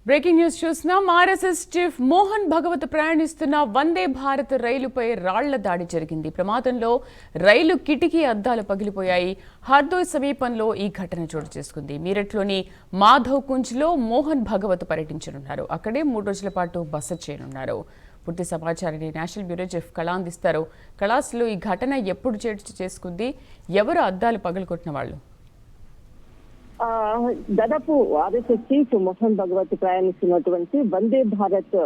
Breaking news చూస్తున్నాం. RSS chief Mohan Bhagwat ప్రయాణిస్తున్న వందే భారత్ రైలుపై రాళ్ల దాడి జరిగింది. ప్రమాదంలో రైలు కిటికీ అద్దాలు పగిలిపోయాయి. హర్దోయ్ సమీపంలో ఈ ఘటన చోటు చేసుకుంది. మీరట్లోని మాధవ్ కుంజ్లో మోహన్ భగవత్ పర్యటించనున్నారు. అక్కడే 3 రోజుల పాటు బస చేయనున్నారు. పూర్తి సమాచారాన్ని నేషనల్ బ్యూరో చీఫ్ కళ అందిస్తారు. కళాస్లో ఈ ఘటన ఎప్పుడు చోటు చేసుకుంది? ఎవరు అద్దాలు పగలగొట్టిన వాళ్ళు? దాదాపు RSS chief Mohan Bhagwat ప్రయాణిస్తున్నటువంటి Vande Bharat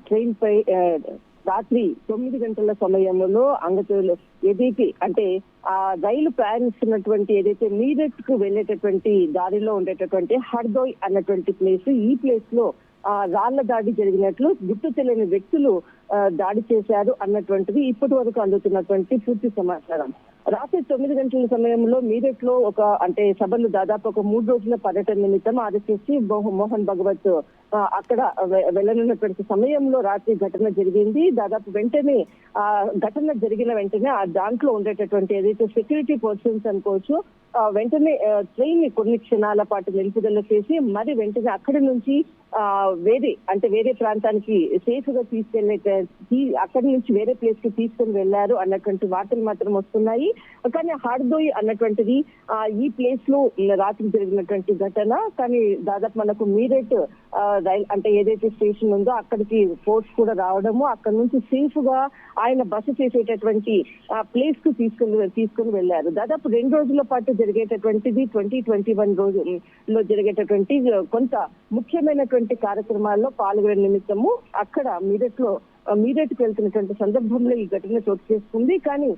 train పై రాత్రి 9 గంటల సమయంలో అంగతులు ఏదైతే అంటే ఆ రైలు ప్రయాణిస్తున్నటువంటి ఏదైతే మీరట్ కు వెళ్ళేటటువంటి దారిలో ఉండేటటువంటి హర్దోయ్ అన్నటువంటి ప్లేస్, ఈ ప్లేస్ లో రాళ్ల దాడి జరిగినట్లు గుర్తు తెలియని వ్యక్తులు దాడి చేశారు అన్నటువంటిది ఇప్పటి వరకు అందుతున్నటువంటి పూర్తి సమాచారం. రాత్రి 9 గంటల సమయంలో మీరట్ లో సభలు దాదాపు ఒక 3 రోజుల పర్యటన నిమిత్తం ఆర్ఎస్ఎస్ మోహన్ భగవత్ అక్కడ వెళ్ళనున్నటువంటి సమయంలో రాత్రి ఘటన జరిగింది. దాదాపు వెంటనే ఘటన జరిగిన వెంటనే ఆ దాంట్లో ఉండేటటువంటి ఏదైతే సెక్యూరిటీ పర్సన్స్ అనుకోవచ్చు, వెంటనే ట్రైన్ ని కొన్ని క్షణాల పాటు నిలుపుదల చేసి మరి వెంటనే అక్కడి నుంచి వేరే ప్రాంతానికి సేఫ్ గా అక్కడి నుంచి వేరే ప్లేస్ కి తీసుకుని వెళ్లారు అన్నటువంటి వార్తలు మాత్రం వస్తున్నాయి. కానీ హర్దోయ్ అన్నటువంటిది ఈ ప్లేస్ లో రాత్రి జరిగినటువంటి ఘటన. కానీ దాదాపు మనకు మీరట్ రైల్ ఏదైతే స్టేషన్ ఉందో అక్కడికి ఫోర్స్ కూడా రావడము, అక్కడ నుంచి సేఫ్ గా ఆయన బస చేసేటటువంటి ప్లేస్ కు తీసుకుని వెళ్లారు. దాదాపు 2 రోజుల పాటు జరిగేటటువంటిది 2021 రోజులో జరిగేటటువంటి కొంత ముఖ్యమైనటువంటి కార్యక్రమాల్లో పాల్గొనే నిమిత్తము అక్కడ మీరట్ కు వెళ్తున్నటువంటి సందర్భంలో ఈ ఘటన చోటు చేసుకుంది. కానీ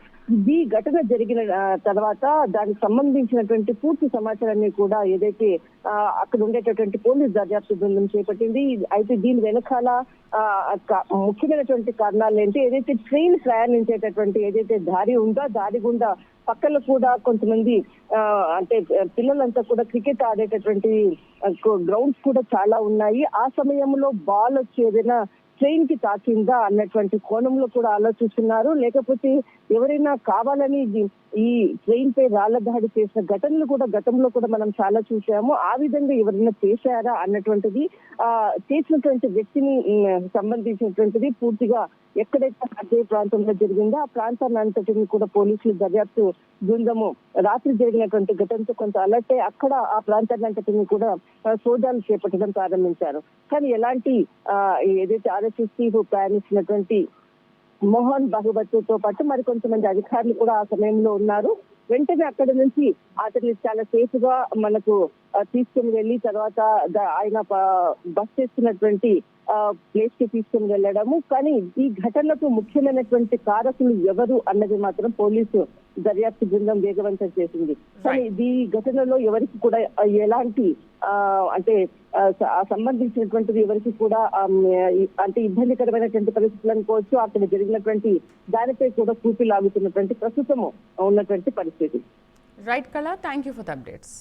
ఈ ఘటన జరిగిన తర్వాత దానికి సంబంధించినటువంటి పూర్తి సమాచారాన్ని కూడా ఏదైతే అక్కడ ఉండేటటువంటి పోలీస్ దర్యాప్తు బృందం చేపట్టింది. అయితే దీని వెనకాల ముఖ్యమైనటువంటి కారణాలు ఏంటి, ఏదైతే ట్రైన్ ప్రయాణించేటటువంటి ఏదైతే దారి ఉందో దారి గుండా పక్కన కూడా కొంతమంది పిల్లలంతా కూడా క్రికెట్ ఆడేటటువంటి గ్రౌండ్స్ కూడా చాలా ఉన్నాయి. ఆ సమయంలో బాల్ వచ్చి ఏదైనా ట్రైన్ కి తాకిందా అన్నటువంటి కోణంలో కూడా ఆలోచిస్తున్నారు. లేకపోతే ఎవరైనా కావాలని ఈ ట్రైన్ పై రాళ్ల దాడి చేసిన ఘటనలు కూడా గతంలో కూడా మనం చాలా చూసాము. ఆ విధంగా ఎవరైనా చేశారా అన్నటువంటిది చేసినటువంటి వ్యక్తిని సంబంధించినటువంటిది పూర్తిగా ఎక్కడైతే అదే ప్రాంతంలో జరిగిందో ఆ ప్రాంతాన్ని అంతటిని కూడా పోలీసులు దర్యాప్తు బృందము రాత్రి జరిగినటువంటి ఘటనతో కొంత అలర్ట్ అయి అక్కడ ఆ ప్రాంతాన్ని అంతటిని కూడా సోదాలు చేపట్టడం ప్రారంభించారు. కానీ ఎలాంటి ఏదైతే ఆర్ఎస్ఎస్ ప్రయాణిస్తున్నటువంటి మోహన్ భగవత్ తో పాటు మరి కొంతమంది అధికారులు కూడా ఆ సమయంలో ఉన్నారు. వెంటనే అక్కడి నుంచి అతన్ని చాలా సేఫ్ గా మనకు తీసుకుని వెళ్లి తర్వాత ఆయన బస్ చేస్తున్నటువంటి ప్లేస్ కి తీసుకుని వెళ్ళడము. కానీ ఈ ఘటనకు ముఖ్యమైనటువంటి కారకులు ఎవరు అన్నది మాత్రం పోలీసు దర్యాప్తు బృందం వేగవంతం చేసింది. కానీ ఈ ఘటనలో ఎవరికి కూడా ఎలాంటి సంబంధించినటువంటిది ఎవరికి కూడా ఇబ్బందికరమైనటువంటి పరిస్థితులు అనుకోవచ్చు. అక్కడ జరిగినటువంటి దానిపై కూడా కూపి లాగుతున్నటువంటి ప్రస్తుతం ఉన్నటువంటి పరిస్థితి. రైట్ కళ, thank you for the updates.